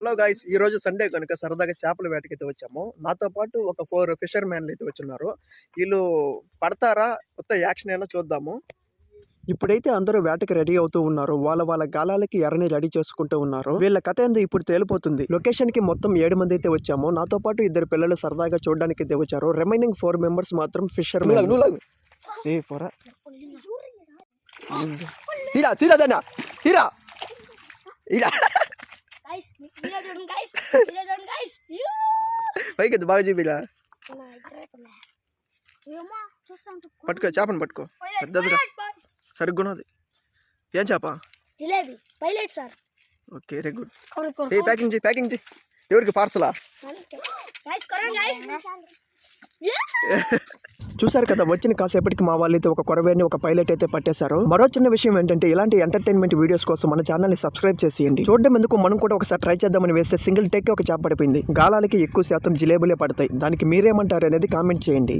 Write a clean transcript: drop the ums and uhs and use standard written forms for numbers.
Hello guys, ఈ రోజు Sunday కనుక సరదాగా చేపల వేటకైతే వచ్చాము. నాతో పాటు ఒక 4 ఫిషర్ మ్యాన్లు అయితే వచ్చున్నారు. వీళ్ళు పడతారా కొత్త యాక్షన్ అయినా చూద్దాము. ఇప్పుడైతే అందరూ వేటకి రెడీ అవుతూ ఉన్నారు. వాళ్ళ గాలాలకి ఎర్రని రెడీ చేసుకుంటూ ఉన్నారు. వీళ్ళ కథ ఏందో ఇప్పుడు తేలిపోతుంది. లొకేషన్ కి మొత్తం 7 మంది అయితే వచ్చాము. నాతో పాటు 2 పిల్లలు సరదాగా చూడడానికి అయితే వచ్చారు. రిమైనింగ్ 4 మెంబర్స్ మాత్రం ఫిషర్ మ్యాన్. పైకి బాగా చూపిలా పట్టుకో, చేపను పట్టుకో. పెద్దదిరా, సరిగ్గున్నది. ఏం చేప? Jalebi pilot sir. Okay, very good. Packing చేయి, ప్యాకింగ్ చేయి. ఎవరికి పార్సలా? చూసారు కదా, వచ్చిన కాసేపటికి మా వాళ్ళైతే ఒక కొరవేని ఒక పైలట్ అయితే పట్టేశారు. మరో చిన్న విషయం ఏంటంటే, ఇలాంటి ఎంటర్టైన్మెంట్ వీడియోస్ కోసం మన ఛానల్ ని సబ్స్క్రైబ్ చేసేయండి. చూడడం ఎందుకు, మనం కూడా ఒకసారి ట్రై చేద్దామని వేస్తే సింగిల్ టేక్ ఒక చేప పడిపోయింది. గాలాలకి ఎక్కువ శాతం జిలేబులే పడతాయి. దానికి మీరేమంటారు అనేది కామెంట్ చేయండి.